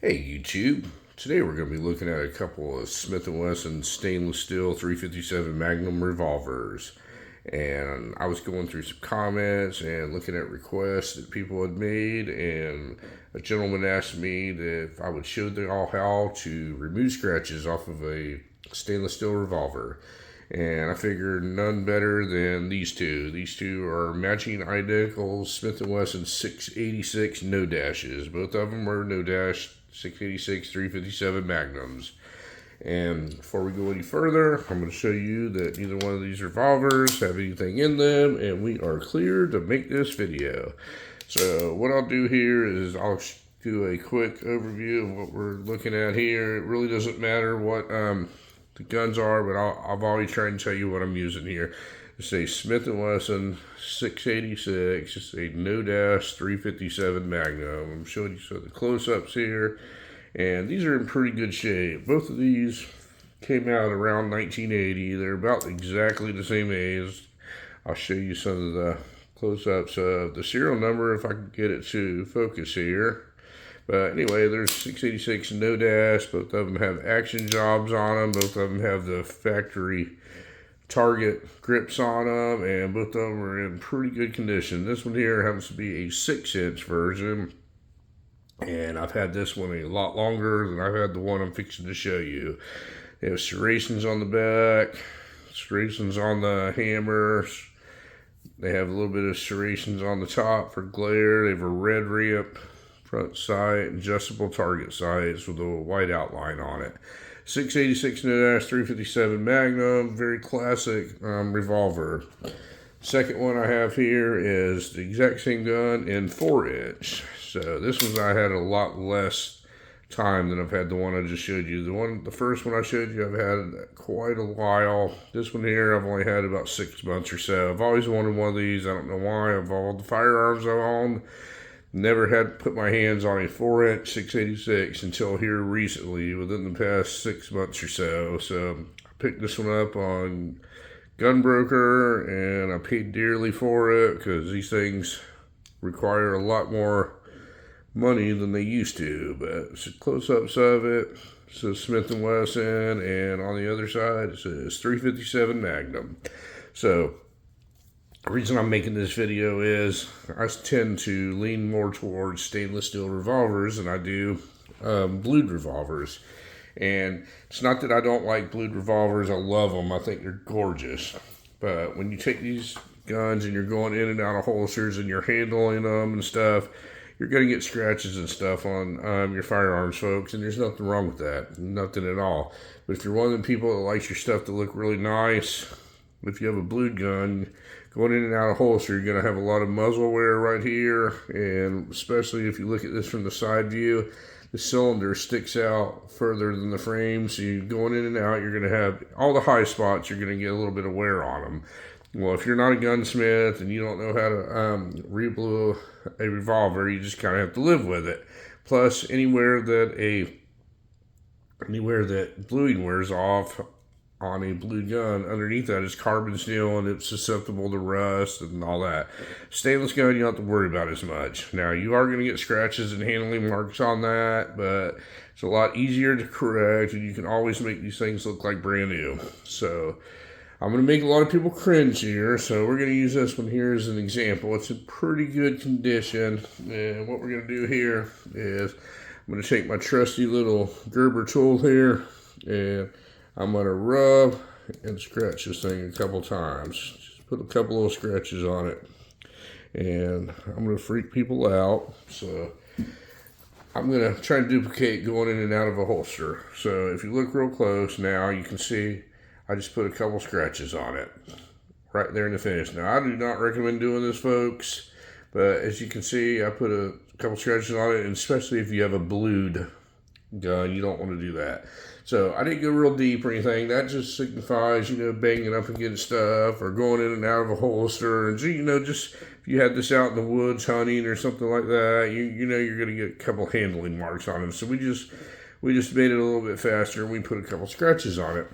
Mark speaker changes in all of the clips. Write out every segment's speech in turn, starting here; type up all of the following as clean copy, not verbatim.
Speaker 1: Hey YouTube, today we're going to be looking at a couple of Smith&Wesson stainless steel 357 Magnum revolvers. And I was going through some comments and looking at requests that people had made, and a gentleman asked me that if I would show them all how to remove scratches off of a stainless steel revolver. And I figured none better than these two. These two are matching identical Smith&Wesson 686 no dashes. Both of them are no dash 686 357 Magnums. And before we go any further, I'm going to show you that neither one of these revolvers have anything in them, and we are clear to make this video. So what I'll do here is I'll do a quick overview of what we're looking at here. It really doesn't matter what the guns are, but I've always tried to tell you what I'm using here. It's a Smith&Wesson 686. It's a no dash 357 Magnum. I'm showing you some of the close-ups here, and these are in pretty good shape. Both of these came out around 1980. They're about exactly the same age. I'll show you some of the close-ups of the serial number if I can get it to focus here. But anyway, there's 686 no dash. Both of them have action jobs on them. Both of them have the factory target grips on them, and both of them are in pretty good condition. This one here happens to be a 6-inch version, and I've had this one a lot longer than I've had the one I'm fixing to show you. They have serrations on the back, serrations on the hammers. They have a little bit of serrations on the top for glare. They have a red rip front sight, adjustable target sights with a white outline on it. 686 no dash 357 Magnum, very classic revolver. Second one I have here is the exact same gun in 4-inch. So this one I had a lot less time than I've had the one I just showed you. The first one I showed you, I've had quite a while. This one here, I've only had about 6 months or so. I've always wanted one of these. I don't know why. Of all the firearms I've owned, never had put my hands on a 4-inch 686 until here recently, within the past 6 months or so. So I picked this one up on Gunbroker, and I paid dearly for it because these things require a lot more money than they used to. But it's close-ups of it. It says Smith&Wesson, and on the other side it says 357 Magnum. So the reason I'm making this video is I tend to lean more towards stainless steel revolvers than I do blued revolvers. And it's not that I don't like blued revolvers. I love them. I think they're gorgeous. But when you take these guns and you're going in and out of holsters and you're handling them and stuff, you're going to get scratches and stuff on your firearms, folks. And there's nothing wrong with that. Nothing at all. But if you're one of the people that likes your stuff to look really nice, if you have a blued gun, going in and out of holster, you're going to have a lot of muzzle wear right here. And especially if you look at this from the side view, the cylinder sticks out further than the frame. So you're going in and out, you're going to have all the high spots, you're going to get a little bit of wear on them. Well, if you're not a gunsmith and you don't know how to reblue a revolver, you just kind of have to live with it. Plus, anywhere that bluing wears off on a blued gun, underneath that is carbon steel, and it's susceptible to rust and all that. Stainless gun, you don't have to worry about as much. Now, you are going to get scratches and handling marks on that, but it's a lot easier to correct, and you can always make these things look like brand new. So I'm going to make a lot of people cringe here, so we're going to use this one here as an example. It's in pretty good condition, and what we're going to do here is I'm going to take my trusty little Gerber tool here, and I'm going to rub and scratch this thing a couple times. Just put a couple little scratches on it. And I'm going to freak people out. So I'm going to try to duplicate going in and out of a holster. So if you look real close now, you can see I just put a couple scratches on it. Right there in the finish. Now, I do not recommend doing this, folks. But as you can see, I put a couple scratches on it. And especially if you have a blued gun, you don't want to do that. So I didn't go real deep or anything. That just signifies, banging up against stuff or going in and out of a holster. And, just if you had this out in the woods hunting or something like that, you know you're going to get a couple handling marks on them. So we just made it a little bit faster, and we put a couple scratches on it.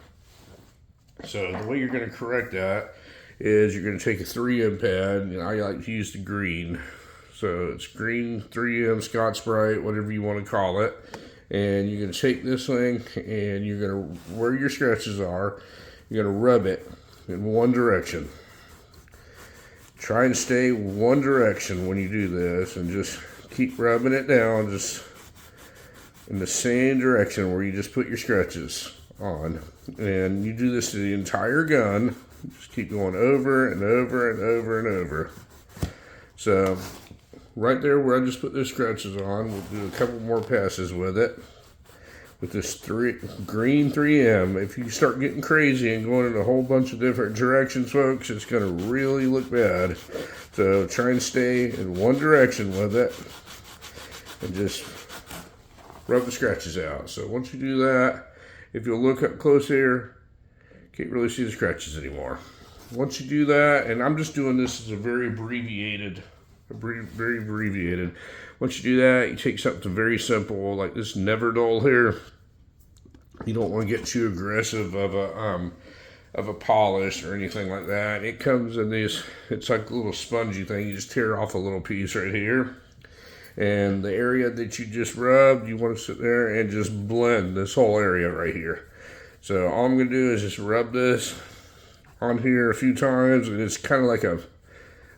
Speaker 1: So the way you're going to correct that is you're going to take a 3M pad, and I like to use the green. So it's green 3M Scotch Brite, whatever you want to call it. And you're going to take this thing and you're going to, where your scratches are, you're going to rub it in one direction. Try and stay one direction when you do this, and just keep rubbing it down just in the same direction where you just put your scratches on. And you do this to the entire gun. Just keep going over and over and over and over. So right there where I just put those scratches on, we'll do a couple more passes with it. With this green 3M, if you start getting crazy and going in a whole bunch of different directions, folks, it's going to really look bad. So try and stay in one direction with it and just rub the scratches out. So once you do that, if you'll look up close here, can't really see the scratches anymore. Once you do that, and I'm just doing this as a very abbreviated. Once you do that, you take something very simple like this Never Dull here. You don't want to get too aggressive of a polish or anything like that. It comes in these, it's like a little spongy thing. You just tear off a little piece right here. And the area that you just rubbed, you want to sit there and just blend this whole area right here. So all I'm going to do is just rub this on here a few times, and it's kind of like a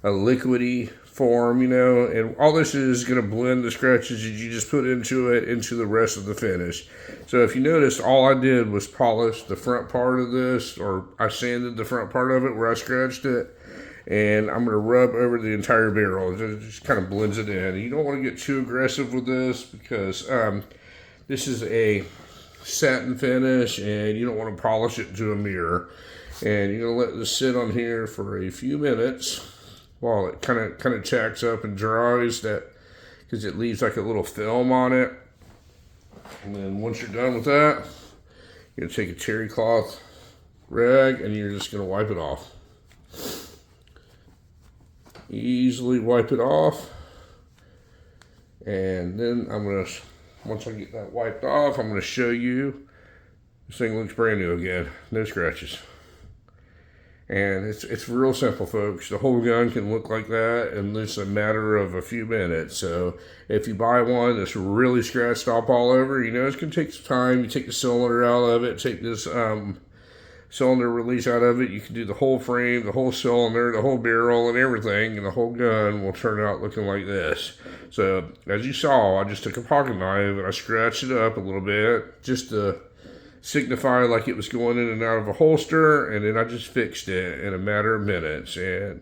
Speaker 1: liquidy form, you know, and all this is going to blend the scratches that you just put into it into the rest of the finish. So if you notice, all I did was polish the front part of this, or I sanded the front part of it where I scratched it, and I'm going to rub over the entire barrel. It just kind of blends it in. You don't want to get too aggressive with this because this is a satin finish and you don't want to polish it to a mirror. And you're going to let this sit on here for a few minutes while it kind of chacks up and dries, that because it leaves like a little film on it. And then once you're done with that, you're going to take a terry cloth rag and you're just going to wipe it off. Easily wipe it off. And then once I get that wiped off, I'm going to show you. This thing looks brand new again. No scratches. And it's real simple, folks. The whole gun can look like that in just a matter of a few minutes. So if you buy one that's really scratched up all over, you know, it's going to take some time. You take the cylinder out of it, take this cylinder release out of it. You can do the whole frame, the whole cylinder, the whole barrel and everything, and the whole gun will turn out looking like this. So as you saw, I just took a pocket knife and I scratched it up a little bit just to signify like it was going in and out of a holster, and then I just fixed it in a matter of minutes. And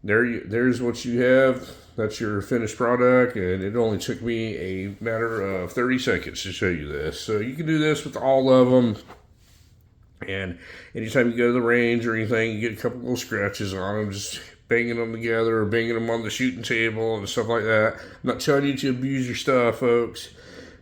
Speaker 1: there's what you have. That's your finished product, and it only took me a matter of 30 seconds to show you this. So you can do this with all of them. And anytime you go to the range or anything, you get a couple little scratches on them, just banging them together or banging them on the shooting table and stuff like that. I'm not telling you to abuse your stuff, folks,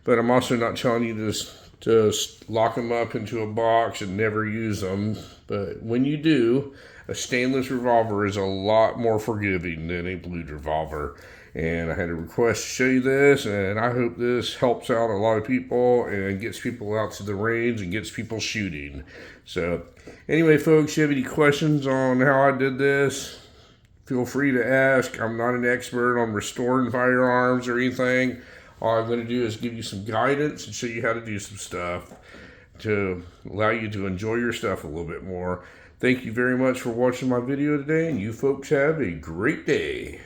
Speaker 1: but I'm also not telling you to lock them up into a box and never use them. But when you do, a stainless revolver is a lot more forgiving than a blued revolver. And I had a request to show you this, and I hope this helps out a lot of people and gets people out to the range and gets people shooting. So anyway, folks, if you have any questions on how I did this, feel free to ask. I'm not an expert on restoring firearms or anything. All I'm going to do is give you some guidance and show you how to do some stuff to allow you to enjoy your stuff a little bit more. Thank you very much for watching my video today, and you folks have a great day.